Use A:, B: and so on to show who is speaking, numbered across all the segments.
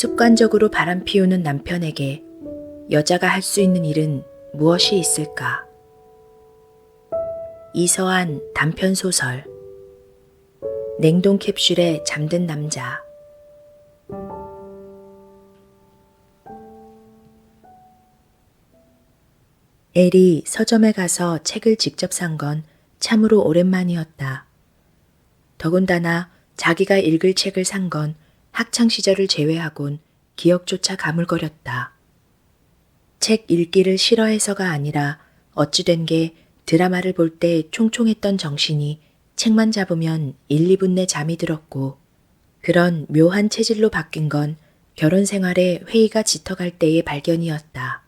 A: 습관적으로 바람 피우는 남편에게 여자가 할 수 있는 일은 무엇이 있을까? 이서한 단편소설 냉동 캡슐에 잠든 남자. 엘이 서점에 가서 책을 직접 산 건 참으로 오랜만이었다. 더군다나 자기가 읽을 책을 산 건 학창시절을 제외하곤 기억조차 가물거렸다. 책 읽기를 싫어해서가 아니라 어찌된 게 드라마를 볼 때 총총했던 정신이 책만 잡으면 1, 2분 내 잠이 들었고, 그런 묘한 체질로 바뀐 건 결혼 생활에 회의가 짙어갈 때의 발견이었다.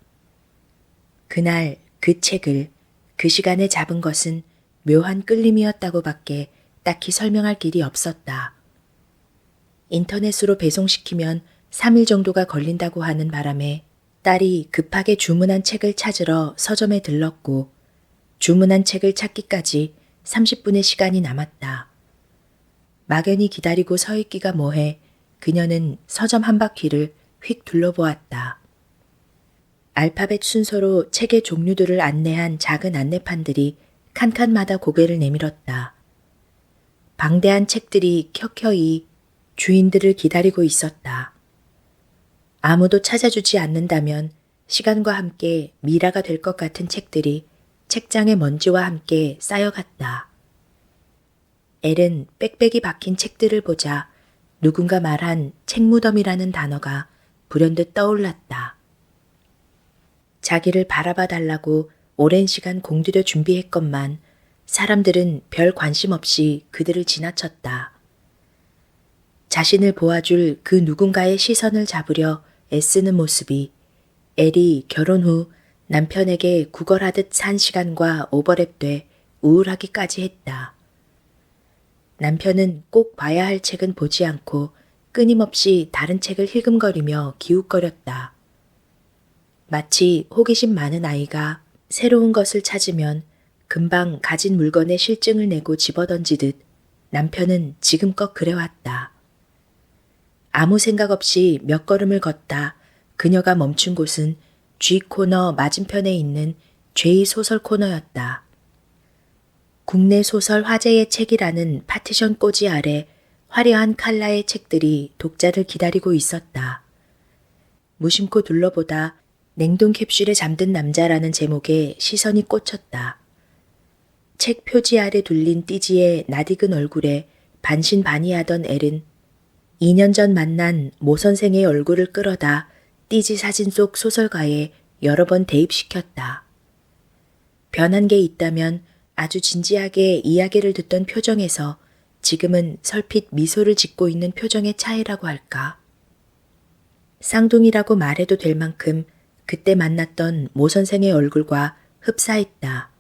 A: 그날 그 책을 그 시간에 잡은 것은 묘한 끌림이었다고 밖에 딱히 설명할 길이 없었다. 인터넷으로 배송시키면 3일 정도가 걸린다고 하는 바람에 딸이 급하게 주문한 책을 찾으러 서점에 들렀고, 주문한 책을 찾기까지 30분의 시간이 남았다. 막연히 기다리고 서 있기가 뭐해 그녀는 서점 한 바퀴를 휙 둘러보았다. 알파벳 순서로 책의 종류들을 안내한 작은 안내판들이 칸칸마다 고개를 내밀었다. 방대한 책들이 켜켜이 주인들을 기다리고 있었다. 아무도 찾아주지 않는다면 시간과 함께 미라가 될 것 같은 책들이 책장의 먼지와 함께 쌓여갔다. 엘은 빽빽이 박힌 책들을 보자 누군가 말한 책무덤이라는 단어가 불현듯 떠올랐다. 자기를 바라봐 달라고 오랜 시간 공들여 준비했건만 사람들은 별 관심 없이 그들을 지나쳤다. 자신을 보아줄 그 누군가의 시선을 잡으려 애쓰는 모습이 엘이 결혼 후 남편에게 구걸하듯 산 시간과 오버랩돼 우울하기까지 했다. 남편은 꼭 봐야 할 책은 보지 않고 끊임없이 다른 책을 힐끔거리며 기웃거렸다. 마치 호기심 많은 아이가 새로운 것을 찾으면 금방 가진 물건에 실증을 내고 집어던지듯 남편은 지금껏 그래왔다. 아무 생각 없이 몇 걸음을 걷다 그녀가 멈춘 곳은 G 코너 맞은편에 있는 J 소설 코너였다. 국내 소설 화제의 책이라는 파티션 꼬지 아래 화려한 컬러의 책들이 독자를 기다리고 있었다. 무심코 둘러보다 냉동 캡슐에 잠든 남자라는 제목에 시선이 꽂혔다. 책 표지 아래 둘린 띠지의 낯익은 얼굴에 반신반의하던 엘은 2년 전 만난 모 선생의 얼굴을 끌어다 띠지 사진 속 소설가에 여러 번 대입시켰다. 변한 게 있다면 아주 진지하게 이야기를 듣던 표정에서 지금은 설핏 미소를 짓고 있는 표정의 차이라고 할까. 쌍둥이라고 말해도 될 만큼 그때 만났던 모 선생의 얼굴과 흡사했다.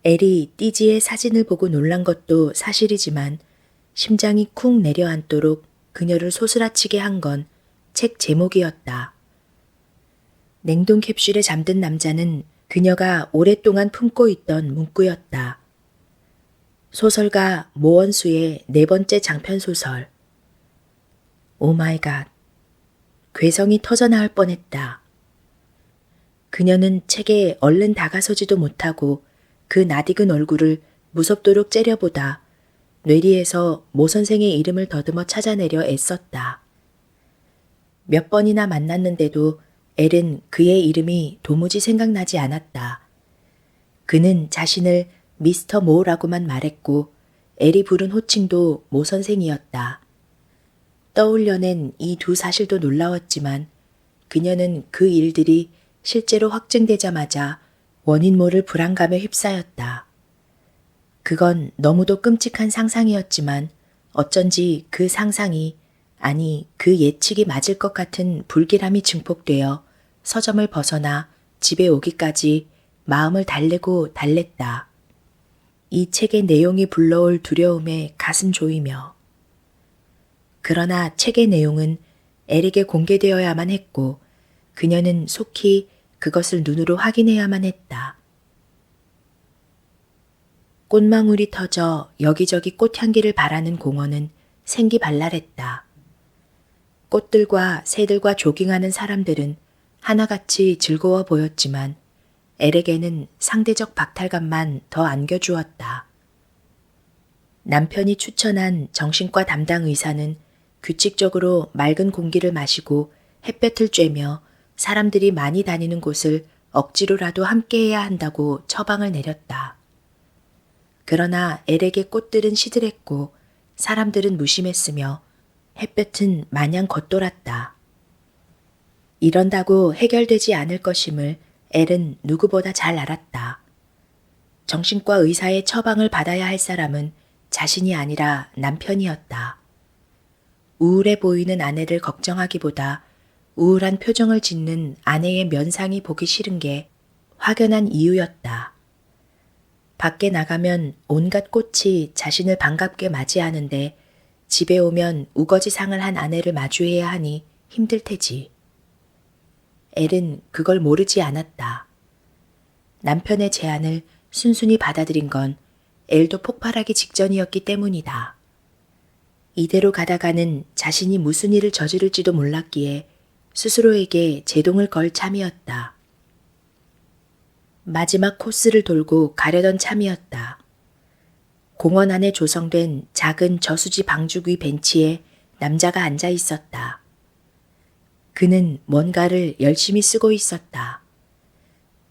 A: 엘이 띠지의 사진을 보고 놀란 것도 사실이지만 심장이 쿵 내려앉도록 그녀를 소스라치게 한 건 책 제목이었다. 냉동 캡슐에 잠든 남자는 그녀가 오랫동안 품고 있던 문구였다. 소설가 모원수의 4번째 장편소설. 오 마이 갓. 괴성이 터져나올 뻔했다. 그녀는 책에 얼른 다가서지도 못하고 그 낯익은 얼굴을 무섭도록 째려보다 뇌리에서 모 선생의 이름을 더듬어 찾아내려 애썼다. 몇 번이나 만났는데도 엘은 그의 이름이 도무지 생각나지 않았다. 그는 자신을 미스터 모라고만 말했고 엘이 부른 호칭도 모 선생이었다. 떠올려낸 이 두 사실도 놀라웠지만 그녀는 그 일들이 실제로 확증되자마자 원인 모를 불안감에 휩싸였다. 그건 너무도 끔찍한 상상이었지만 어쩐지 그 상상이 아니 그 예측이 맞을 것 같은 불길함이 증폭되어 서점을 벗어나 집에 오기까지 마음을 달래고 달랬다. 이 책의 내용이 불러올 두려움에 가슴 조이며. 그러나 책의 내용은 엘에게 공개되어야만 했고 그녀는 속히 그것을 눈으로 확인해야만 했다. 꽃망울이 터져 여기저기 꽃향기를 바라는 공원은 생기발랄했다. 꽃들과 새들과 조깅하는 사람들은 하나같이 즐거워 보였지만 엘에게는 상대적 박탈감만 더 안겨주었다. 남편이 추천한 정신과 담당 의사는 규칙적으로 맑은 공기를 마시고 햇볕을 쬐며 사람들이 많이 다니는 곳을 억지로라도 함께해야 한다고 처방을 내렸다. 그러나 엘에게 꽃들은 시들했고 사람들은 무심했으며 햇볕은 마냥 겉돌았다. 이런다고 해결되지 않을 것임을 엘은 누구보다 잘 알았다. 정신과 의사의 처방을 받아야 할 사람은 자신이 아니라 남편이었다. 우울해 보이는 아내를 걱정하기보다 우울한 표정을 짓는 아내의 면상이 보기 싫은 게 확연한 이유였다. 밖에 나가면 온갖 꽃이 자신을 반갑게 맞이하는데 집에 오면 우거지상을 한 아내를 마주해야 하니 힘들 테지. 엘은 그걸 모르지 않았다. 남편의 제안을 순순히 받아들인 건 엘도 폭발하기 직전이었기 때문이다. 이대로 가다가는 자신이 무슨 일을 저지를지도 몰랐기에 스스로에게 제동을 걸 참이었다. 마지막 코스를 돌고 가려던 참이었다. 공원 안에 조성된 작은 저수지 방죽 위 벤치에 남자가 앉아 있었다. 그는 뭔가를 열심히 쓰고 있었다.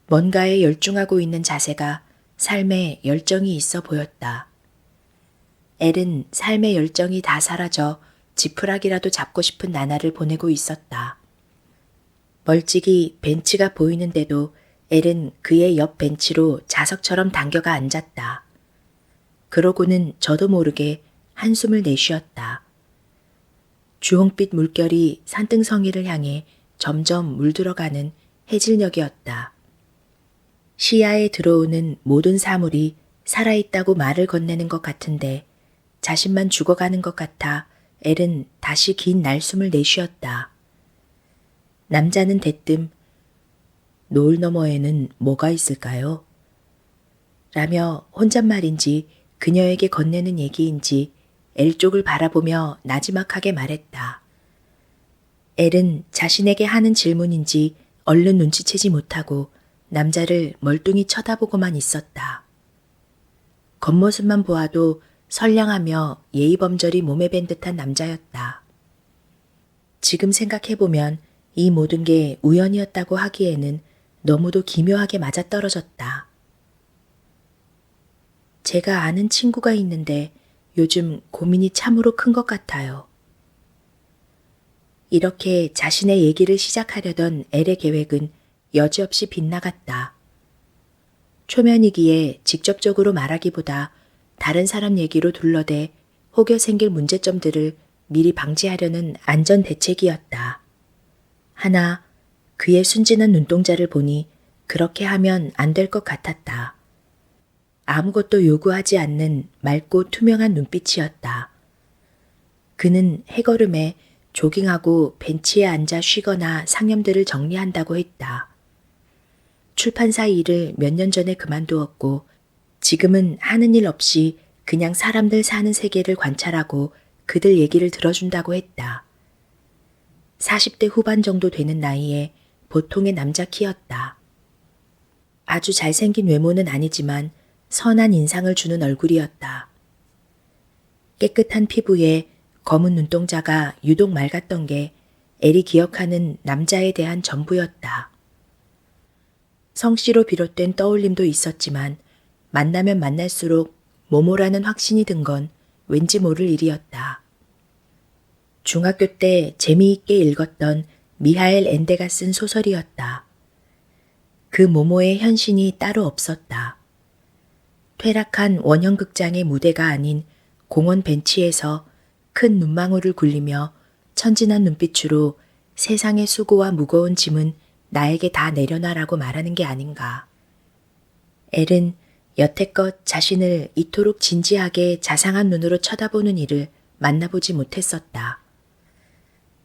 A: 뭔가에 열중하고 있는 자세가 삶에 열정이 있어 보였다. 엘은 삶의 열정이 다 사라져 지푸라기라도 잡고 싶은 나날을 보내고 있었다. 멀찍이 벤치가 보이는데도 엘은 그의 옆 벤치로 자석처럼 당겨가 앉았다. 그러고는 저도 모르게 한숨을 내쉬었다. 주홍빛 물결이 산등성이를 향해 점점 물들어가는 해질녘이었다. 시야에 들어오는 모든 사물이 살아있다고 말을 건네는 것 같은데 자신만 죽어가는 것 같아 엘은 다시 긴 날숨을 내쉬었다. 남자는 대뜸 노을 너머에는 뭐가 있을까요? 라며 혼잣말인지 그녀에게 건네는 얘기인지 엘 쪽을 바라보며 나지막하게 말했다. 엘은 자신에게 하는 질문인지 얼른 눈치채지 못하고 남자를 멀뚱히 쳐다보고만 있었다. 겉모습만 보아도 선량하며 예의범절이 몸에 밴 듯한 남자였다. 지금 생각해보면 이 모든 게 우연이었다고 하기에는 너무도 기묘하게 맞아떨어졌다. 제가 아는 친구가 있는데 요즘 고민이 참으로 큰 것 같아요. 이렇게 자신의 얘기를 시작하려던 엘의 계획은 여지없이 빗나갔다. 초면이기에 직접적으로 말하기보다 다른 사람 얘기로 둘러대 혹여 생길 문제점들을 미리 방지하려는 안전 대책이었다. 하나, 그의 순진한 눈동자를 보니 그렇게 하면 안 될 것 같았다. 아무것도 요구하지 않는 맑고 투명한 눈빛이었다. 그는 해걸음에 조깅하고 벤치에 앉아 쉬거나 상념들을 정리한다고 했다. 출판사 일을 몇 년 전에 그만두었고 지금은 하는 일 없이 그냥 사람들 사는 세계를 관찰하고 그들 얘기를 들어준다고 했다. 40대 후반 정도 되는 나이에 보통의 남자 키였다. 아주 잘생긴 외모는 아니지만 선한 인상을 주는 얼굴이었다. 깨끗한 피부에 검은 눈동자가 유독 맑았던 게 엘이 기억하는 남자에 대한 전부였다. 성씨로 비롯된 떠올림도 있었지만 만나면 만날수록 모모라는 확신이 든 건 왠지 모를 일이었다. 중학교 때 재미있게 읽었던 미하엘 엔데가 쓴 소설이었다. 그 모모의 현신이 따로 없었다. 퇴락한 원형극장의 무대가 아닌 공원 벤치에서 큰 눈망울을 굴리며 천진한 눈빛으로 세상의 수고와 무거운 짐은 나에게 다 내려놔라고 말하는 게 아닌가. 엘은 여태껏 자신을 이토록 진지하게 자상한 눈으로 쳐다보는 이를 만나보지 못했었다.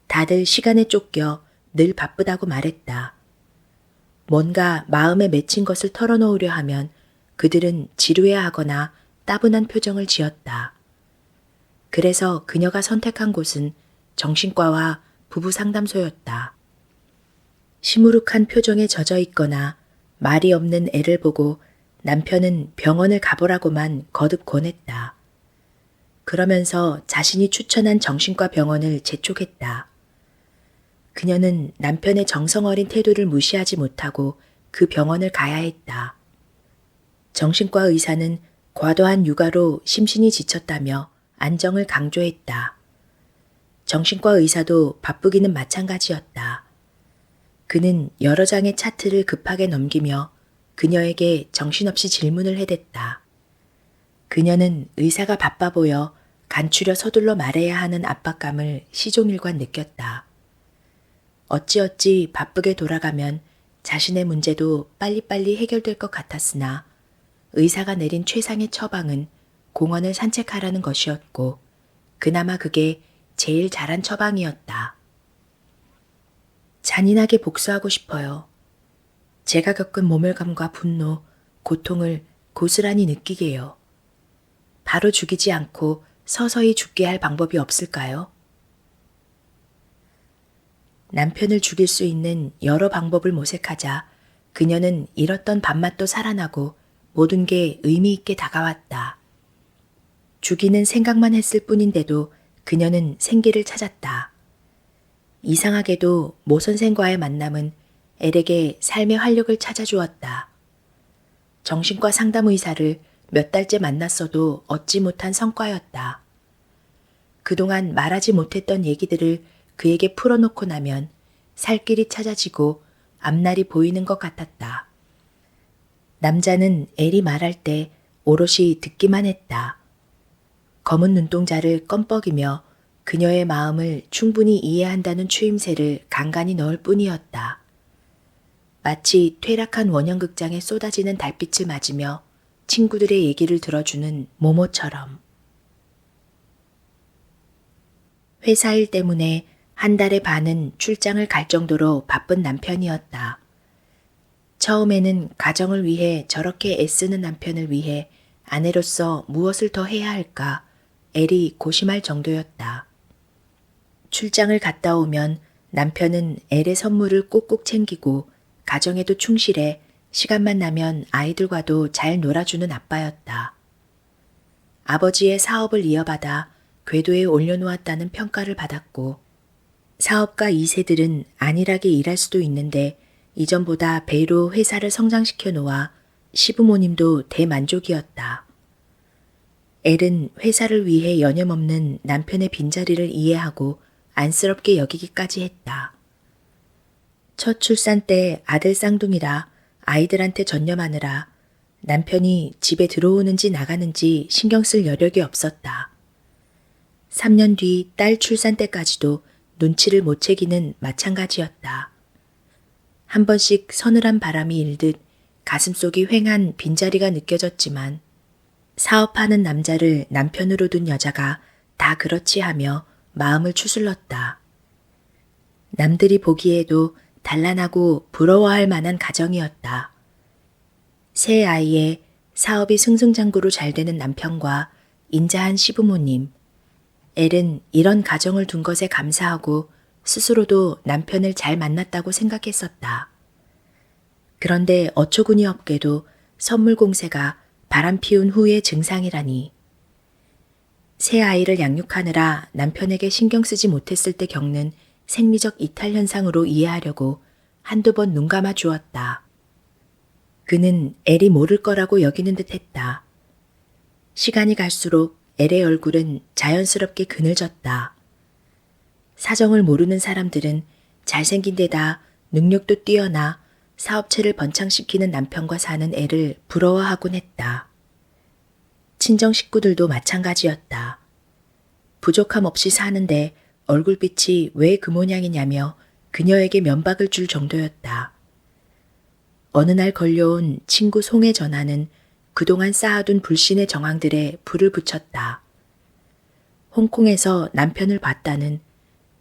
A: 다들 시간에 쫓겨 늘 바쁘다고 말했다. 뭔가 마음에 맺힌 것을 털어놓으려 하면 그들은 지루해하거나 따분한 표정을 지었다. 그래서 그녀가 선택한 곳은 정신과와 부부 상담소였다. 시무룩한 표정에 젖어 있거나 말이 없는 애를 보고 남편은 병원을 가보라고만 거듭 권했다. 그러면서 자신이 추천한 정신과 병원을 재촉했다. 그녀는 남편의 정성어린 태도를 무시하지 못하고 그 병원을 가야 했다. 정신과 의사는 과도한 육아로 심신이 지쳤다며 안정을 강조했다. 정신과 의사도 바쁘기는 마찬가지였다. 그는 여러 장의 차트를 급하게 넘기며 그녀에게 정신없이 질문을 해댔다. 그녀는 의사가 바빠 보여 간추려 서둘러 말해야 하는 압박감을 시종일관 느꼈다. 어찌어찌 바쁘게 돌아가면 자신의 문제도 빨리빨리 해결될 것 같았으나 의사가 내린 최상의 처방은 공원을 산책하라는 것이었고 그나마 그게 제일 잘한 처방이었다. 잔인하게 복수하고 싶어요. 제가 겪은 모멸감과 분노, 고통을 고스란히 느끼게요. 바로 죽이지 않고 서서히 죽게 할 방법이 없을까요? 남편을 죽일 수 있는 여러 방법을 모색하자 그녀는 잃었던 밥맛도 살아나고 모든 게 의미 있게 다가왔다. 죽이는 생각만 했을 뿐인데도 그녀는 생기를 찾았다. 이상하게도 모 선생과의 만남은 엘에게 삶의 활력을 찾아주었다. 정신과 상담 의사를 몇 달째 만났어도 얻지 못한 성과였다. 그동안 말하지 못했던 얘기들을 그에게 풀어놓고 나면 살 길이 찾아지고 앞날이 보이는 것 같았다. 남자는 엘이 말할 때 오롯이 듣기만 했다. 검은 눈동자를 껌뻑이며 그녀의 마음을 충분히 이해한다는 추임새를 간간히 넣을 뿐이었다. 마치 퇴락한 원형극장에 쏟아지는 달빛을 맞으며 친구들의 얘기를 들어주는 모모처럼. 회사 일 때문에 한 달의 반은 출장을 갈 정도로 바쁜 남편이었다. 처음에는 가정을 위해 저렇게 애쓰는 남편을 위해 아내로서 무엇을 더 해야 할까 엘이 고심할 정도였다. 출장을 갔다 오면 남편은 엘의 선물을 꼭꼭 챙기고 가정에도 충실해 시간만 나면 아이들과도 잘 놀아주는 아빠였다. 아버지의 사업을 이어받아 궤도에 올려놓았다는 평가를 받았고 사업가 2세들은 안일하게 일할 수도 있는데 이전보다 배로 회사를 성장시켜 놓아 시부모님도 대만족이었다. 엘은 회사를 위해 여념없는 남편의 빈자리를 이해하고 안쓰럽게 여기기까지 했다. 첫 출산 때 아들 쌍둥이라 아이들한테 전념하느라 남편이 집에 들어오는지 나가는지 신경 쓸 여력이 없었다. 3년 뒤 딸 출산 때까지도 눈치를 못 채기는 마찬가지였다. 한 번씩 서늘한 바람이 일듯 가슴속이 휑한 빈자리가 느껴졌지만 사업하는 남자를 남편으로 둔 여자가 다 그렇지 하며 마음을 추슬렀다. 남들이 보기에도 단란하고 부러워할 만한 가정이었다. 새 아이에 사업이 승승장구로 잘 되는 남편과 인자한 시부모님. 엘은 이런 가정을 둔 것에 감사하고 스스로도 남편을 잘 만났다고 생각했었다. 그런데 어처구니 없게도 선물 공세가 바람 피운 후의 증상이라니. 새 아이를 양육하느라 남편에게 신경 쓰지 못했을 때 겪는 생리적 이탈 현상으로 이해하려고 한두 번 눈 감아 주었다. 그는 엘이 모를 거라고 여기는 듯 했다. 시간이 갈수록 엘의 얼굴은 자연스럽게 그늘졌다. 사정을 모르는 사람들은 잘생긴 데다 능력도 뛰어나 사업체를 번창시키는 남편과 사는 엘을 부러워하곤 했다. 친정 식구들도 마찬가지였다. 부족함 없이 사는데 얼굴빛이 왜 그 모양이냐며 그녀에게 면박을 줄 정도였다. 어느 날 걸려온 친구 송의 전화는 그동안 쌓아둔 불신의 정황들에 불을 붙였다. 홍콩에서 남편을 봤다는,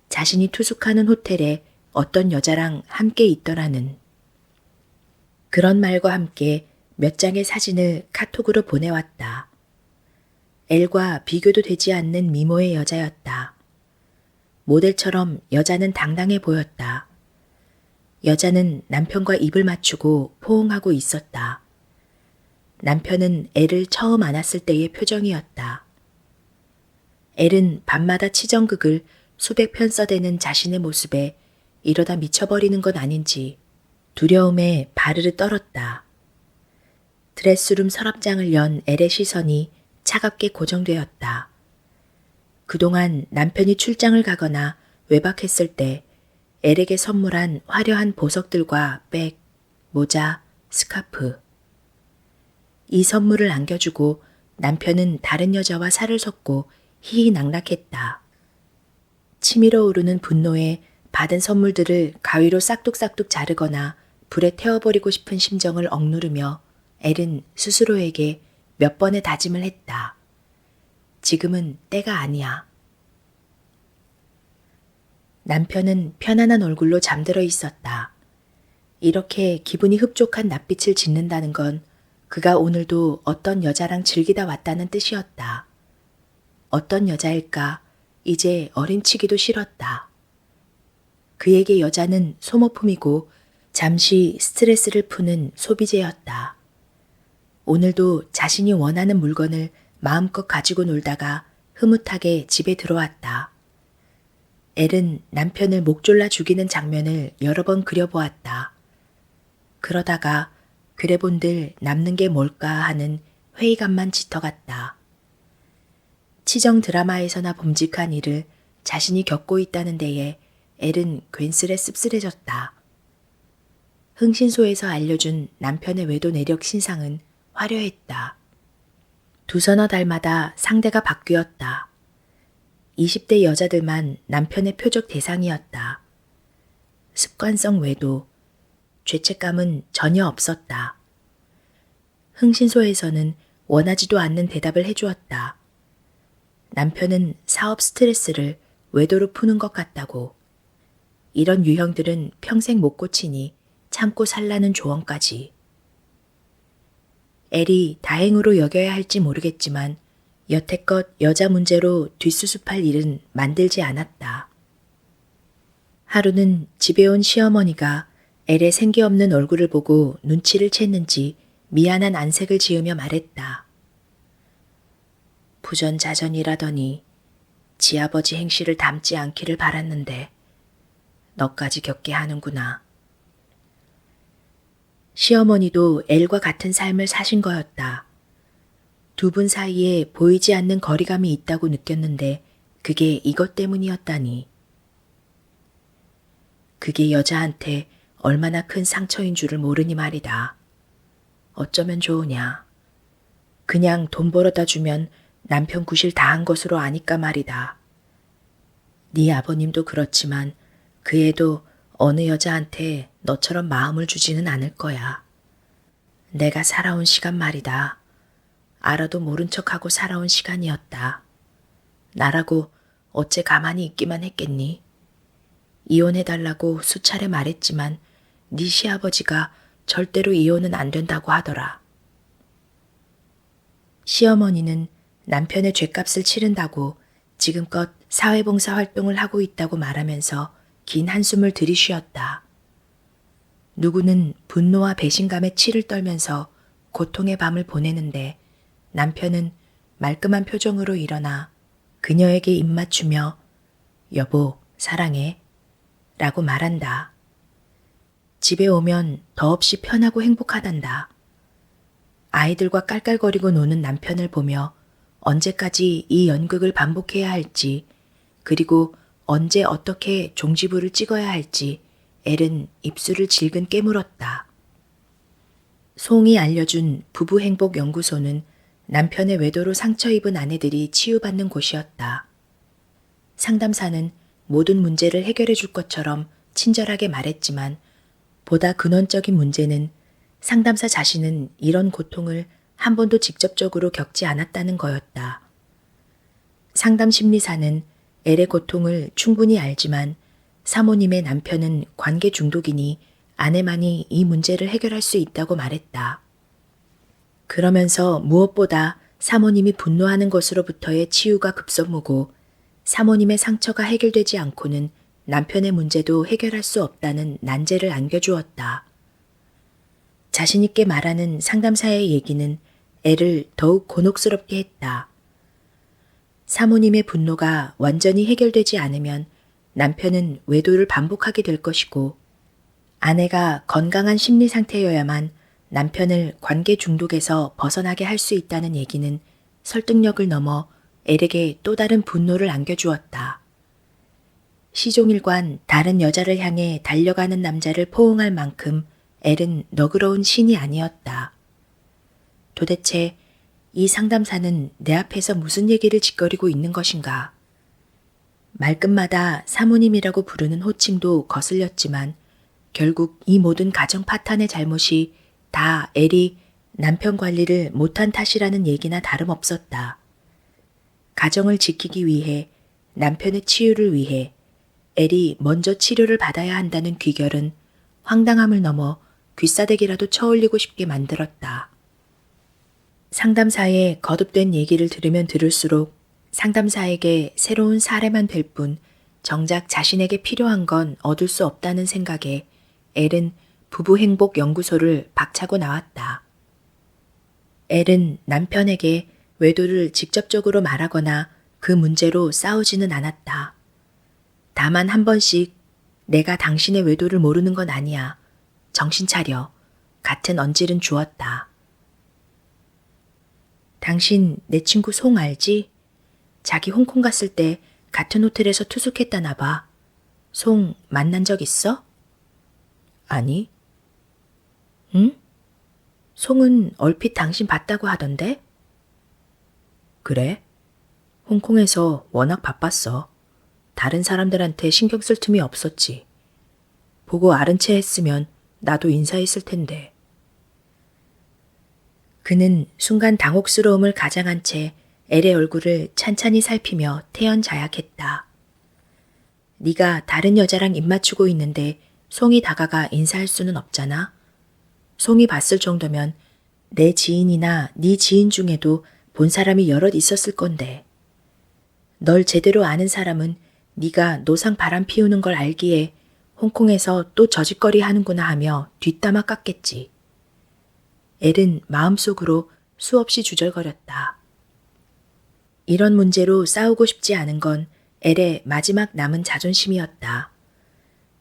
A: 자신이 투숙하는 호텔에 어떤 여자랑 함께 있더라는. 그런 말과 함께 몇 장의 사진을 카톡으로 보내왔다. 엘과 비교도 되지 않는 미모의 여자였다. 모델처럼 여자는 당당해 보였다. 여자는 남편과 입을 맞추고 포옹하고 있었다. 남편은 애를 처음 안았을 때의 표정이었다. 엘은 밤마다 치정극을 수백 편 써대는 자신의 모습에 이러다 미쳐버리는 건 아닌지 두려움에 바르르 떨었다. 드레스룸 서랍장을 연 엘의 시선이 차갑게 고정되었다. 그동안 남편이 출장을 가거나 외박했을 때 엘에게 선물한 화려한 보석들과 백, 모자, 스카프. 이 선물을 안겨주고 남편은 다른 여자와 살을 섰고 희희낙낙했다. 치밀어 오르는 분노에 받은 선물들을 가위로 싹둑싹둑 자르거나 불에 태워버리고 싶은 심정을 억누르며 엘은 스스로에게 몇 번의 다짐을 했다. 지금은 때가 아니야. 남편은 편안한 얼굴로 잠들어 있었다. 이렇게 기분이 흡족한 낯빛을 짓는다는 건 그가 오늘도 어떤 여자랑 즐기다 왔다는 뜻이었다. 어떤 여자일까 이제 어림치기도 싫었다. 그에게 여자는 소모품이고 잠시 스트레스를 푸는 소비재였다. 오늘도 자신이 원하는 물건을 마음껏 가지고 놀다가 흐뭇하게 집에 들어왔다. 엘은 남편을 목졸라 죽이는 장면을 여러 번 그려보았다. 그러다가 그래본들 남는 게 뭘까 하는 회의감만 짙어갔다. 치정 드라마에서나 범직한 일을 자신이 겪고 있다는 데에 엘은 괜스레 씁쓸해졌다. 흥신소에서 알려준 남편의 외도 내력 신상은 화려했다. 두서너 달마다 상대가 바뀌었다. 20대 여자들만 남편의 표적 대상이었다. 습관성 외도, 죄책감은 전혀 없었다. 흥신소에서는 원하지도 않는 대답을 해주었다. 남편은 사업 스트레스를 외도로 푸는 것 같다고. 이런 유형들은 평생 못 고치니 참고 살라는 조언까지. 엘이 다행으로 여겨야 할지 모르겠지만 여태껏 여자 문제로 뒷수습할 일은 만들지 않았다. 하루는 집에 온 시어머니가 엘의 생기 없는 얼굴을 보고 눈치를 챘는지 미안한 안색을 지으며 말했다. 부전자전이라더니 지아버지 행실을 닮지 않기를 바랐는데 너까지 겪게 하는구나. 시어머니도 엘과 같은 삶을 사신 거였다. 두 분 사이에 보이지 않는 거리감이 있다고 느꼈는데 그게 이것 때문이었다니. 그게 여자한테 얼마나 큰 상처인 줄을 모르니 말이다. 어쩌면 좋으냐. 그냥 돈 벌어다 주면 남편 구실 다 한 것으로 아니까 말이다. 네 아버님도 그렇지만 그 애도 어느 여자한테 너처럼 마음을 주지는 않을 거야. 내가 살아온 시간 말이다. 알아도 모른 척하고 살아온 시간이었다. 나라고 어째 가만히 있기만 했겠니? 이혼해달라고 수차례 말했지만 네 시아버지가 절대로 이혼은 안 된다고 하더라. 시어머니는 남편의 죗값을 치른다고 지금껏 사회봉사 활동을 하고 있다고 말하면서 긴 한숨을 들이쉬었다. 누구는 분노와 배신감에 치를 떨면서 고통의 밤을 보내는데 남편은 말끔한 표정으로 일어나 그녀에게 입맞추며 여보, 사랑해 라고 말한다. 집에 오면 더없이 편하고 행복하단다. 아이들과 깔깔거리고 노는 남편을 보며 언제까지 이 연극을 반복해야 할지 그리고 언제 어떻게 종지부를 찍어야 할지 엘은 입술을 질근 깨물었다. 송이 알려준 부부행복연구소는 남편의 외도로 상처 입은 아내들이 치유받는 곳이었다. 상담사는 모든 문제를 해결해 줄 것처럼 친절하게 말했지만 보다 근원적인 문제는 상담사 자신은 이런 고통을 한 번도 직접적으로 겪지 않았다는 거였다. 상담심리사는 엘의 고통을 충분히 알지만 사모님의 남편은 관계 중독이니 아내만이 이 문제를 해결할 수 있다고 말했다. 그러면서 무엇보다 사모님이 분노하는 것으로부터의 치유가 급선무고 사모님의 상처가 해결되지 않고는 남편의 문제도 해결할 수 없다는 난제를 안겨주었다. 자신있게 말하는 상담사의 얘기는 애를 더욱 곤혹스럽게 했다. 사모님의 분노가 완전히 해결되지 않으면 남편은 외도를 반복하게 될 것이고, 아내가 건강한 심리 상태여야만 남편을 관계 중독에서 벗어나게 할 수 있다는 얘기는 설득력을 넘어 엘에게 또 다른 분노를 안겨주었다. 시종일관 다른 여자를 향해 달려가는 남자를 포옹할 만큼 엘은 너그러운 신이 아니었다. 도대체 이 상담사는 내 앞에서 무슨 얘기를 짓거리고 있는 것인가? 말끝마다 사모님이라고 부르는 호칭도 거슬렸지만 결국 이 모든 가정 파탄의 잘못이 다 엘이 남편 관리를 못한 탓이라는 얘기나 다름없었다. 가정을 지키기 위해, 남편의 치유를 위해 엘이 먼저 치료를 받아야 한다는 귀결은 황당함을 넘어 귀싸대기라도 쳐올리고 싶게 만들었다. 상담사의 거듭된 얘기를 들으면 들을수록 상담사에게 새로운 사례만 될 뿐 정작 자신에게 필요한 건 얻을 수 없다는 생각에 엘은 부부행복연구소를 박차고 나왔다. 엘은 남편에게 외도를 직접적으로 말하거나 그 문제로 싸우지는 않았다. 다만 한 번씩 내가 당신의 외도를 모르는 건 아니야. 정신 차려. 같은 언질은 주었다. 당신 내 친구 송 알지? 자기 홍콩 갔을 때 같은 호텔에서 투숙했다나 봐. 송 만난 적 있어? 아니. 응? 송은 얼핏 당신 봤다고 하던데? 그래? 홍콩에서 워낙 바빴어. 다른 사람들한테 신경 쓸 틈이 없었지. 보고 아른 채 했으면 나도 인사했을 텐데. 그는 순간 당혹스러움을 가장한 채 엘의 얼굴을 찬찬히 살피며 태연자약했다. 네가 다른 여자랑 입 맞추고 있는데 송이 다가가 인사할 수는 없잖아. 송이 봤을 정도면 내 지인이나 네 지인 중에도 본 사람이 여럿 있었을 건데. 널 제대로 아는 사람은 네가 노상 바람 피우는 걸 알기에 홍콩에서 또 저짓거리 하는구나 하며 뒷담화 깠겠지. 엘은 마음속으로 수없이 주절거렸다. 이런 문제로 싸우고 싶지 않은 건 엘의 마지막 남은 자존심이었다.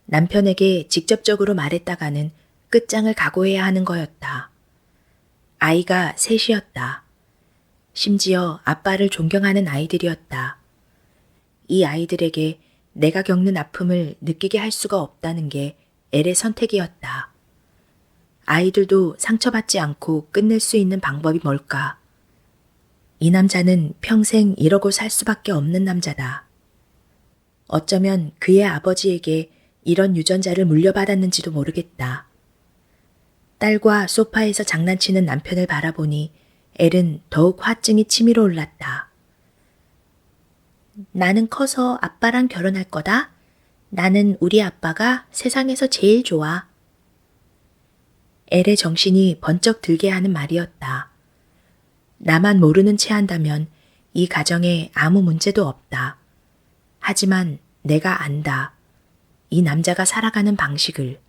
A: 남편에게 직접적으로 말했다가는 끝장을 각오해야 하는 거였다. 아이가 셋이었다. 심지어 아빠를 존경하는 아이들이었다. 이 아이들에게 내가 겪는 아픔을 느끼게 할 수가 없다는 게 엘의 선택이었다. 아이들도 상처받지 않고 끝낼 수 있는 방법이 뭘까? 이 남자는 평생 이러고 살 수밖에 없는 남자다. 어쩌면 그의 아버지에게 이런 유전자를 물려받았는지도 모르겠다. 딸과 소파에서 장난치는 남편을 바라보니 엘은 더욱 화증이 치밀어 올랐다. 나는 커서 아빠랑 결혼할 거다. 나는 우리 아빠가 세상에서 제일 좋아. 엘의 정신이 번쩍 들게 하는 말이었다. 나만 모르는 채 한다면 이 가정에 아무 문제도 없다. 하지만 내가 안다. 이 남자가 살아가는 방식을.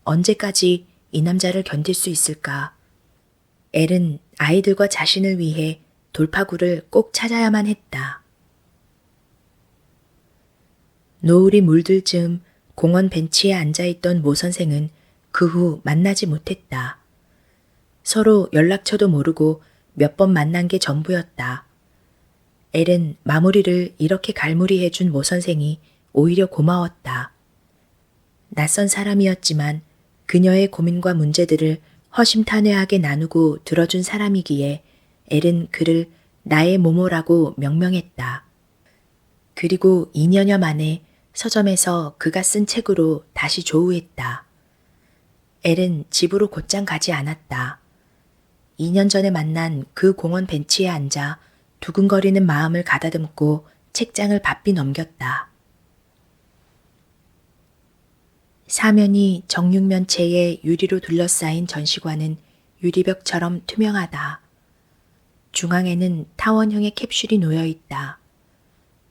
A: 언제까지 이 남자를 견딜 수 있을까? 엘은 아이들과 자신을 위해 돌파구를 꼭 찾아야만 했다. 노을이 물들 즈음 공원 벤치에 앉아있던 모 선생은 그 후 만나지 못했다. 서로 연락처도 모르고 몇 번 만난 게 전부였다. 엘은 마무리를 이렇게 갈무리해준 모 선생이 오히려 고마웠다. 낯선 사람이었지만 그녀의 고민과 문제들을 허심탄회하게 나누고 들어준 사람이기에 엘은 그를 나의 모모라고 명명했다. 그리고 2년여 만에 서점에서 그가 쓴 책으로 다시 조우했다. 엘은 집으로 곧장 가지 않았다. 2년 전에 만난 그 공원 벤치에 앉아 두근거리는 마음을 가다듬고 책장을 바삐 넘겼다. 사면이 정육면체의 유리로 둘러싸인 전시관은 유리벽처럼 투명하다. 중앙에는 타원형의 캡슐이 놓여 있다.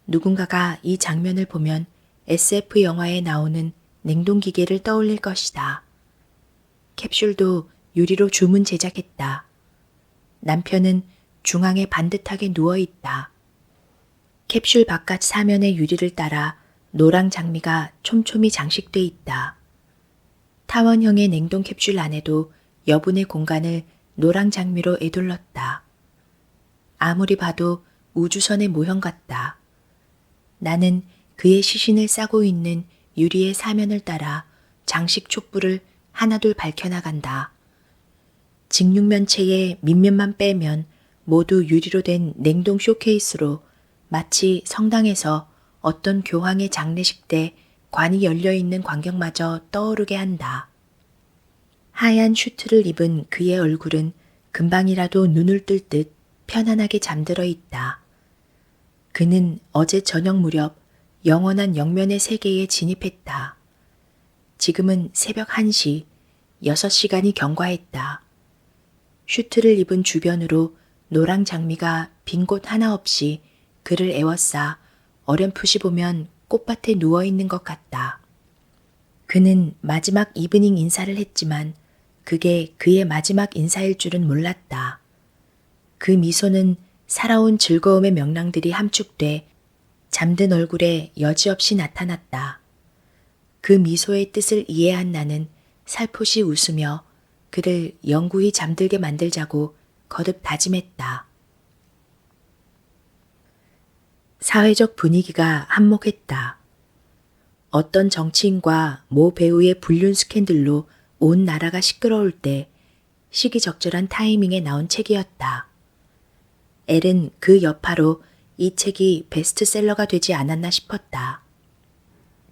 A: 누군가가 이 장면을 보면 SF 영화에 나오는 냉동기계를 떠올릴 것이다. 캡슐도 유리로 주문 제작했다. 남편은 중앙에 반듯하게 누워있다. 캡슐 바깥 사면의 유리를 따라 노랑 장미가 촘촘히 장식돼 있다. 타원형의 냉동 캡슐 안에도 여분의 공간을 노랑 장미로 에둘렀다. 아무리 봐도 우주선의 모형 같다. 나는 그의 시신을 싸고 있는 유리의 사면을 따라 장식 촛불을 하나둘 밝혀나간다. 직육면체의 밑면만 빼면 모두 유리로 된 냉동 쇼케이스로 마치 성당에서 어떤 교황의 장례식 때 관이 열려있는 광경마저 떠오르게 한다. 하얀 슈트를 입은 그의 얼굴은 금방이라도 눈을 뜰 듯 편안하게 잠들어 있다. 그는 어제 저녁 무렵 영원한 영면의 세계에 진입했다. 지금은 새벽 1시, 6시간이 경과했다. 슈트를 입은 주변으로 노랑 장미가 빈 곳 하나 없이 그를 에워싸 어렴풋이 보면 꽃밭에 누워있는 것 같다. 그는 마지막 이브닝 인사를 했지만 그게 그의 마지막 인사일 줄은 몰랐다. 그 미소는 살아온 즐거움의 명랑들이 함축돼 잠든 얼굴에 여지없이 나타났다. 그 미소의 뜻을 이해한 나는 살포시 웃으며 그를 영구히 잠들게 만들자고 거듭 다짐했다. 사회적 분위기가 한몫했다. 어떤 정치인과 모 배우의 불륜 스캔들로 온 나라가 시끄러울 때 시기적절한 타이밍에 나온 책이었다. 엘은 그 여파로 이 책이 베스트셀러가 되지 않았나 싶었다.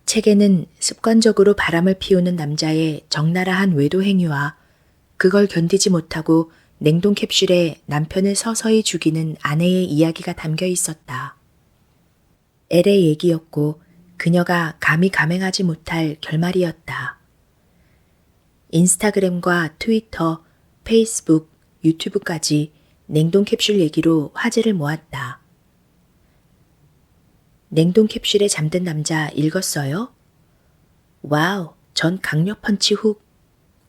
A: 책에는 습관적으로 바람을 피우는 남자의 적나라한 외도 행위와 그걸 견디지 못하고 냉동 캡슐에 남편을 서서히 죽이는 아내의 이야기가 담겨 있었다. 엘의 얘기였고 그녀가 감히 감행하지 못할 결말이었다. 인스타그램과 트위터, 페이스북, 유튜브까지 냉동 캡슐 얘기로 화제를 모았다. 냉동 캡슐에 잠든 남자 읽었어요? 와우, 전 강력 펀치 훅.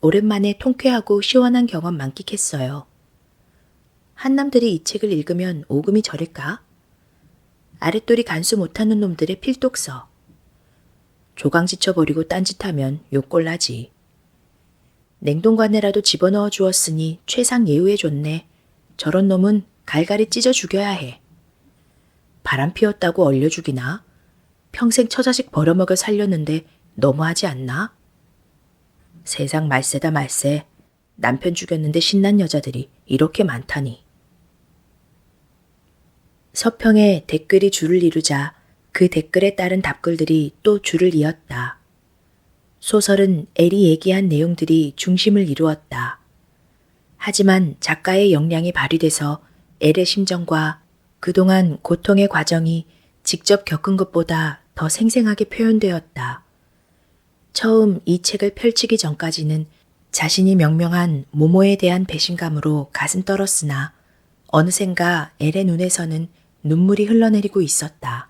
A: 오랜만에 통쾌하고 시원한 경험 만끽했어요. 한남들이 이 책을 읽으면 오금이 저릴까? 아랫돌이 간수 못하는 놈들의 필독서. 조강 지쳐버리고 딴짓하면 욕골나지. 냉동관에라도 집어넣어 주었으니 최상 예우해줬네. 저런 놈은 갈갈이 찢어 죽여야 해. 바람 피웠다고 얼려 죽이나? 평생 처자식 벌어먹여 살렸는데 너무하지 않나? 세상 말세다 말세. 남편 죽였는데 신난 여자들이 이렇게 많다니. 서평에 댓글이 줄을 이루자 그 댓글에 따른 답글들이 또 줄을 이었다. 소설은 엘이 얘기한 내용들이 중심을 이루었다. 하지만 작가의 역량이 발휘돼서 엘의 심정과 그동안 고통의 과정이 직접 겪은 것보다 더 생생하게 표현되었다. 처음 이 책을 펼치기 전까지는 자신이 명명한 모모에 대한 배신감으로 가슴 떨었으나 어느샌가 엘의 눈에서는 눈물이 흘러내리고 있었다.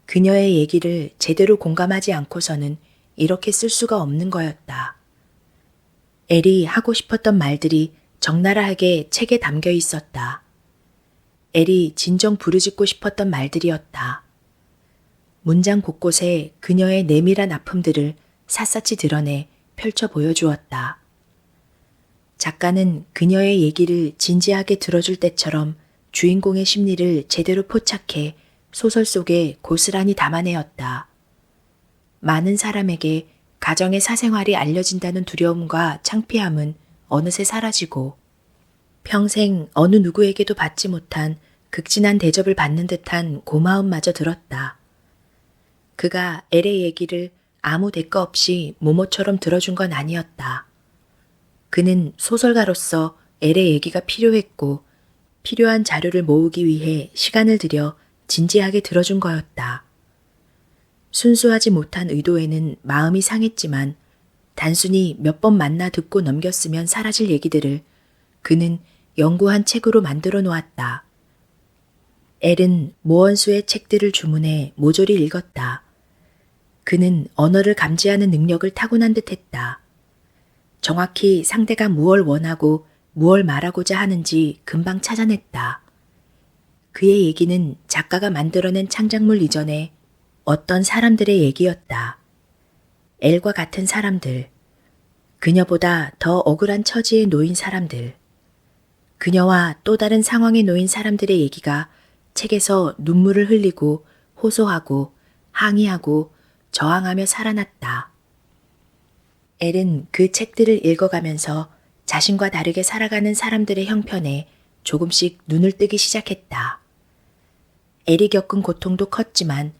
A: 그녀의 얘기를 제대로 공감하지 않고서는 이렇게 쓸 수가 없는 거였다. 엘이 하고 싶었던 말들이 적나라하게 책에 담겨 있었다. 엘이 진정 부르짖고 싶었던 말들이었다. 문장 곳곳에 그녀의 내밀한 아픔들을 샅샅이 드러내 펼쳐 보여주었다. 작가는 그녀의 얘기를 진지하게 들어줄 때처럼 주인공의 심리를 제대로 포착해 소설 속에 고스란히 담아내었다. 많은 사람에게 가정의 사생활이 알려진다는 두려움과 창피함은 어느새 사라지고 평생 어느 누구에게도 받지 못한 극진한 대접을 받는 듯한 고마움마저 들었다. 그가 엘의 얘기를 아무 대가 없이 모모처럼 들어준 건 아니었다. 그는 소설가로서 엘의 얘기가 필요했고 필요한 자료를 모으기 위해 시간을 들여 진지하게 들어준 거였다. 순수하지 못한 의도에는 마음이 상했지만 단순히 몇 번 만나 듣고 넘겼으면 사라질 얘기들을 그는 연구한 책으로 만들어 놓았다. 엘은 모원수의 책들을 주문해 모조리 읽었다. 그는 언어를 감지하는 능력을 타고난 듯했다. 정확히 상대가 무얼 원하고 무얼 말하고자 하는지 금방 찾아냈다. 그의 얘기는 작가가 만들어낸 창작물 이전에 어떤 사람들의 얘기였다. 엘과 같은 사람들, 그녀보다 더 억울한 처지에 놓인 사람들, 그녀와 또 다른 상황에 놓인 사람들의 얘기가 책에서 눈물을 흘리고 호소하고 항의하고 저항하며 살아났다. 엘은 그 책들을 읽어가면서 자신과 다르게 살아가는 사람들의 형편에 조금씩 눈을 뜨기 시작했다. 엘이 겪은 고통도 컸지만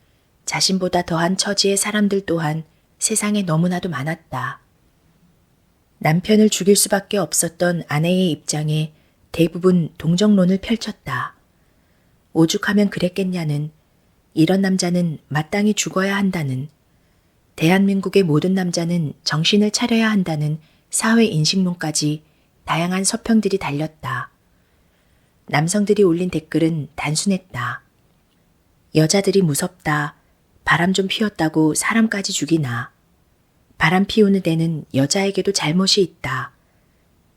A: 자신보다 더한 처지의 사람들 또한 세상에 너무나도 많았다. 남편을 죽일 수밖에 없었던 아내의 입장에 대부분 동정론을 펼쳤다. 오죽하면 그랬겠냐는, 이런 남자는 마땅히 죽어야 한다는, 대한민국의 모든 남자는 정신을 차려야 한다는 사회 인식론까지 다양한 서평들이 달렸다. 남성들이 올린 댓글은 단순했다. 여자들이 무섭다. 바람 좀 피웠다고 사람까지 죽이나. 바람 피우는 데는 여자에게도 잘못이 있다.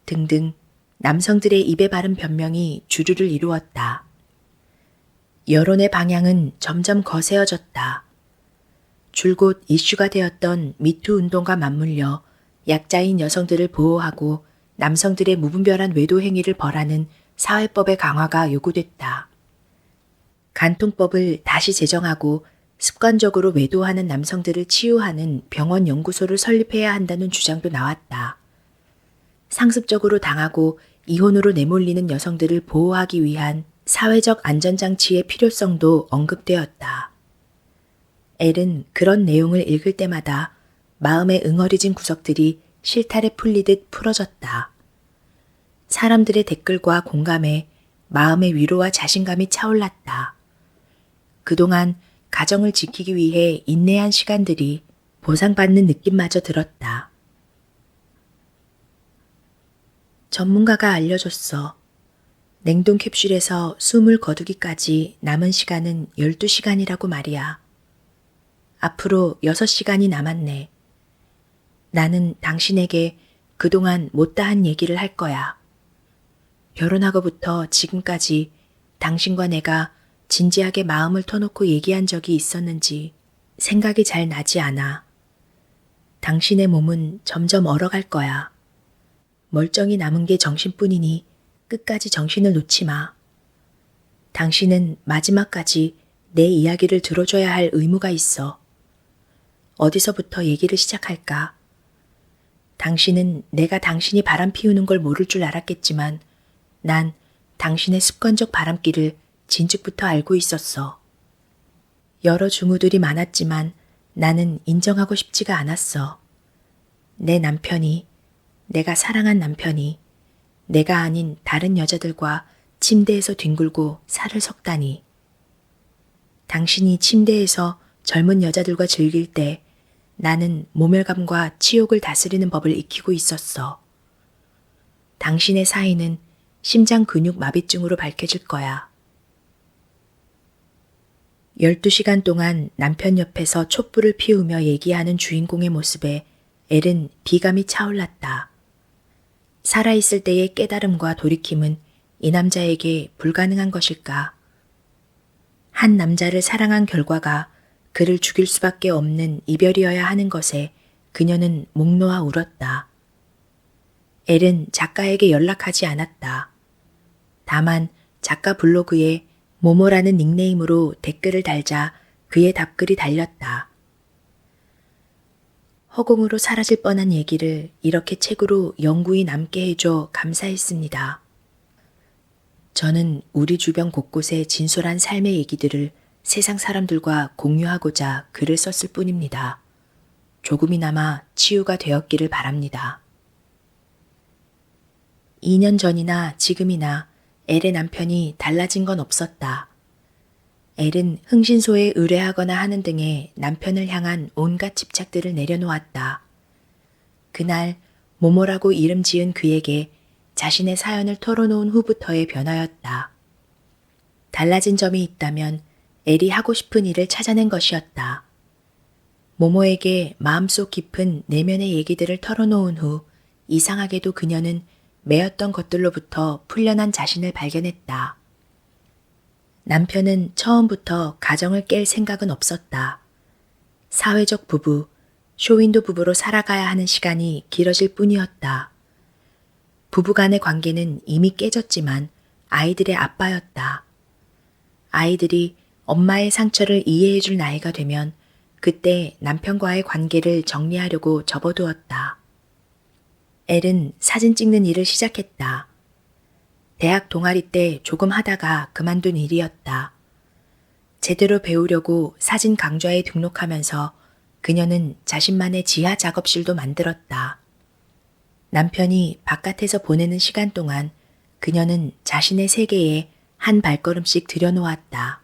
A: 등등 남성들의 입에 바른 변명이 주류를 이루었다. 여론의 방향은 점점 거세어졌다. 줄곧 이슈가 되었던 미투 운동과 맞물려 약자인 여성들을 보호하고 남성들의 무분별한 외도 행위를 벌하는 사회법의 강화가 요구됐다. 간통법을 다시 제정하고 습관적으로 외도하는 남성들을 치유하는 병원 연구소를 설립해야 한다는 주장도 나왔다. 상습적으로 당하고 이혼으로 내몰리는 여성들을 보호하기 위한 사회적 안전장치의 필요성도 언급되었다. 엘은 그런 내용을 읽을 때마다 마음에 응어리진 구석들이 실타래 풀리듯 풀어졌다. 사람들의 댓글과 공감에 마음의 위로와 자신감이 차올랐다. 그동안 가정을 지키기 위해 인내한 시간들이 보상받는 느낌마저 들었다. 전문가가 알려줬어. 냉동 캡슐에서 숨을 거두기까지 남은 시간은 12시간이라고 말이야. 앞으로 6시간이 남았네. 나는 당신에게 그동안 못다한 얘기를 할 거야. 결혼하고부터 지금까지 당신과 내가 진지하게 마음을 터놓고 얘기한 적이 있었는지 생각이 잘 나지 않아. 당신의 몸은 점점 얼어갈 거야. 멀쩡히 남은 게 정신뿐이니 끝까지 정신을 놓지 마. 당신은 마지막까지 내 이야기를 들어줘야 할 의무가 있어. 어디서부터 얘기를 시작할까? 당신은 내가 당신이 바람 피우는 걸 모를 줄 알았겠지만 난 당신의 습관적 바람길을 진즉부터 알고 있었어. 여러 중후들이 많았지만 나는 인정하고 싶지가 않았어. 내 남편이, 내가 사랑한 남편이 내가 아닌 다른 여자들과 침대에서 뒹굴고 살을 섞다니. 당신이 침대에서 젊은 여자들과 즐길 때 나는 모멸감과 치욕을 다스리는 법을 익히고 있었어. 당신의 사인은 심장 근육 마비증으로 밝혀질 거야. 12시간 동안 남편 옆에서 촛불을 피우며 얘기하는 주인공의 모습에 엘은 비감이 차올랐다. 살아있을 때의 깨달음과 돌이킴은 이 남자에게 불가능한 것일까? 한 남자를 사랑한 결과가 그를 죽일 수밖에 없는 이별이어야 하는 것에 그녀는 목 놓아 울었다. 엘은 작가에게 연락하지 않았다. 다만 작가 블로그에 모모라는 닉네임으로 댓글을 달자 그의 답글이 달렸다. 허공으로 사라질 뻔한 얘기를 이렇게 책으로 영구히 남게 해줘 감사했습니다. 저는 우리 주변 곳곳의 진솔한 삶의 얘기들을 세상 사람들과 공유하고자 글을 썼을 뿐입니다. 조금이나마 치유가 되었기를 바랍니다. 2년 전이나 지금이나 엘의 남편이 달라진 건 없었다. 엘은 흥신소에 의뢰하거나 하는 등의 남편을 향한 온갖 집착들을 내려놓았다. 그날 모모라고 이름 지은 그에게 자신의 사연을 털어놓은 후부터의 변화였다. 달라진 점이 있다면 엘이 하고 싶은 일을 찾아낸 것이었다. 모모에게 마음속 깊은 내면의 얘기들을 털어놓은 후 이상하게도 그녀는 매였던 것들로부터 풀려난 자신을 발견했다. 남편은 처음부터 가정을 깰 생각은 없었다. 사회적 부부, 쇼윈도 부부로 살아가야 하는 시간이 길어질 뿐이었다. 부부간의 관계는 이미 깨졌지만 아이들의 아빠였다. 아이들이 엄마의 상처를 이해해줄 나이가 되면 그때 남편과의 관계를 정리하려고 접어두었다. 엘은 사진 찍는 일을 시작했다. 대학 동아리 때 조금 하다가 그만둔 일이었다. 제대로 배우려고 사진 강좌에 등록하면서 그녀는 자신만의 지하 작업실도 만들었다. 남편이 바깥에서 보내는 시간 동안 그녀는 자신의 세계에 한 발걸음씩 들여놓았다.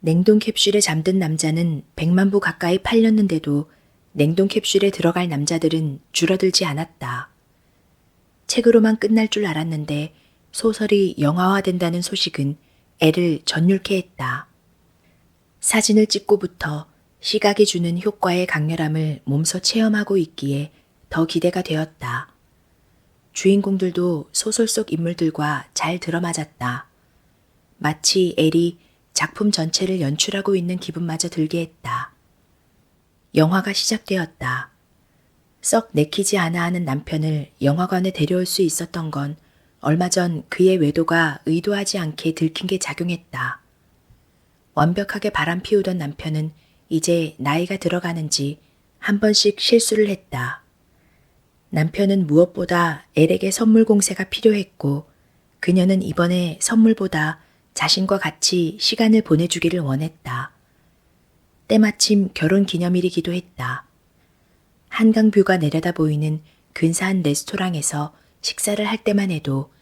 A: 냉동 캡슐에 잠든 남자는 100만 부 가까이 팔렸는데도 냉동 캡슐에 들어갈 남자들은 줄어들지 않았다. 책으로만 끝날 줄 알았는데 소설이 영화화된다는 소식은 애를 전율케 했다. 사진을 찍고부터 시각이 주는 효과의 강렬함을 몸소 체험하고 있기에 더 기대가 되었다. 주인공들도 소설 속 인물들과 잘 들어맞았다. 마치 엘이 작품 전체를 연출하고 있는 기분마저 들게 했다. 영화가 시작되었다. 썩 내키지 않아 하는 남편을 영화관에 데려올 수 있었던 건 얼마 전 그의 외도가 의도하지 않게 들킨 게 작용했다. 완벽하게 바람 피우던 남편은 이제 나이가 들어가는지 한 번씩 실수를 했다. 남편은 무엇보다 엘에게 선물 공세가 필요했고 그녀는 이번에 선물보다 자신과 같이 시간을 보내주기를 원했다. 때마침 결혼 기념일이기도 했다. 한강뷰가 내려다 보이는 근사한 레스토랑에서 식사를 할 때만 해도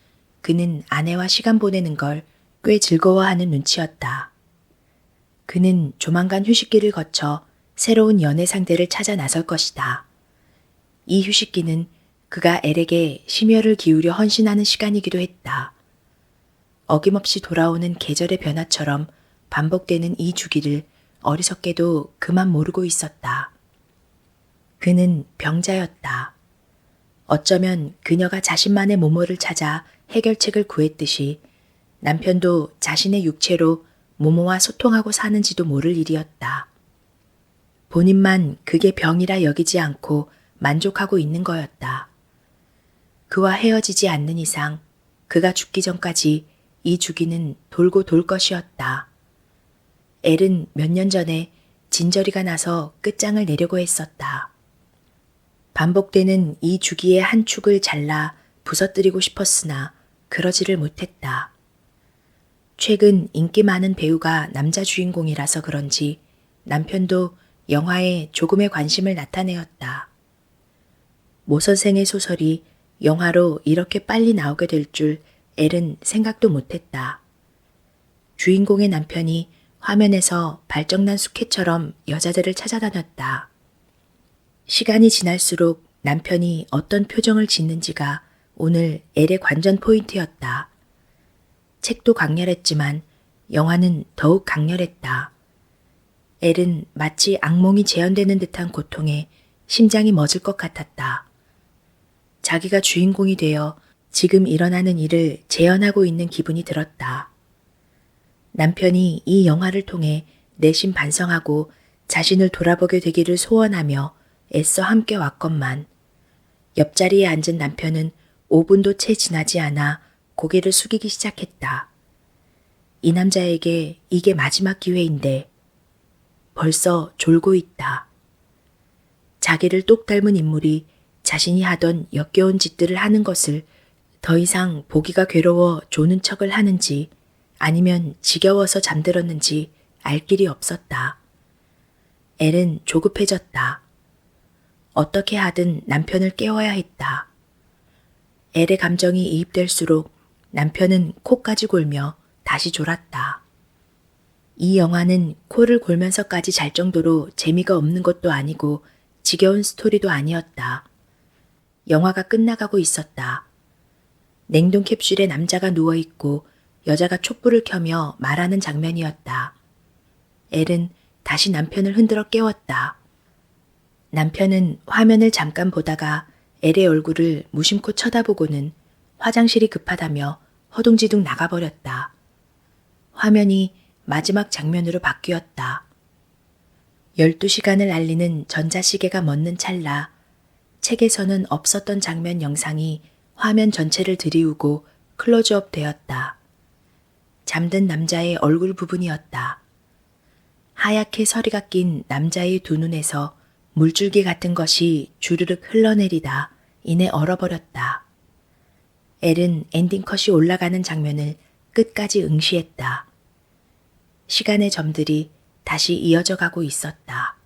A: 그는 아내와 시간 보내는 걸 꽤 즐거워하는 눈치였다. 그는 조만간 휴식기를 거쳐 새로운 연애 상대를 찾아 나설 것이다. 이 휴식기는 그가 엘에게 심혈을 기울여 헌신하는 시간이기도 했다. 어김없이 돌아오는 계절의 변화처럼 반복되는 이 주기를 어리석게도 그만 모르고 있었다. 그는 병자였다. 어쩌면 그녀가 자신만의 모모를 찾아 해결책을 구했듯이 남편도 자신의 육체로 모모와 소통하고 사는지도 모를 일이었다. 본인만 그게 병이라 여기지 않고 만족하고 있는 거였다. 그와 헤어지지 않는 이상 그가 죽기 전까지 이 주기는 돌고 돌 것이었다. 엘은 몇 년 전에 진저리가 나서 끝장을 내려고 했었다. 반복되는 이 주기의 한 축을 잘라 부서뜨리고 싶었으나 그러지를 못했다. 최근 인기 많은 배우가 남자 주인공이라서 그런지 남편도 영화에 조금의 관심을 나타내었다. 모 선생의 소설이 영화로 이렇게 빨리 나오게 될 줄 엘은 생각도 못했다. 주인공의 남편이 화면에서 발정난 수케처럼 여자들을 찾아다녔다. 시간이 지날수록 남편이 어떤 표정을 짓는지가 오늘 엘의 관전 포인트였다. 책도 강렬했지만 영화는 더욱 강렬했다. 엘은 마치 악몽이 재현되는 듯한 고통에 심장이 멎을 것 같았다. 자기가 주인공이 되어 지금 일어나는 일을 재현하고 있는 기분이 들었다. 남편이 이 영화를 통해 내심 반성하고 자신을 돌아보게 되기를 소원하며 애써 함께 왔건만 옆자리에 앉은 남편은 5분도 채 지나지 않아 고개를 숙이기 시작했다. 이 남자에게 이게 마지막 기회인데 벌써 졸고 있다. 자기를 똑 닮은 인물이 자신이 하던 역겨운 짓들을 하는 것을 더 이상 보기가 괴로워 조는 척을 하는지 아니면 지겨워서 잠들었는지 알 길이 없었다. 엘은 조급해졌다. 어떻게 하든 남편을 깨워야 했다. 엘의 감정이 이입될수록 남편은 코까지 골며 다시 졸았다. 이 영화는 코를 골면서까지 잘 정도로 재미가 없는 것도 아니고 지겨운 스토리도 아니었다. 영화가 끝나가고 있었다. 냉동 캡슐에 남자가 누워있고 여자가 촛불을 켜며 말하는 장면이었다. 엘은 다시 남편을 흔들어 깨웠다. 남편은 화면을 잠깐 보다가 엘의 얼굴을 무심코 쳐다보고는 화장실이 급하다며 허둥지둥 나가버렸다. 화면이 마지막 장면으로 바뀌었다. 12시간을 알리는 전자시계가 멎는 찰나 책에서는 없었던 장면 영상이 화면 전체를 들이우고 클로즈업 되었다. 잠든 남자의 얼굴 부분이었다. 하얗게 서리가 낀 남자의 두 눈에서 물줄기 같은 것이 주르륵 흘러내리다 이내 얼어버렸다. 엘은 엔딩 컷이 올라가는 장면을 끝까지 응시했다. 시간의 점들이 다시 이어져 가고 있었다.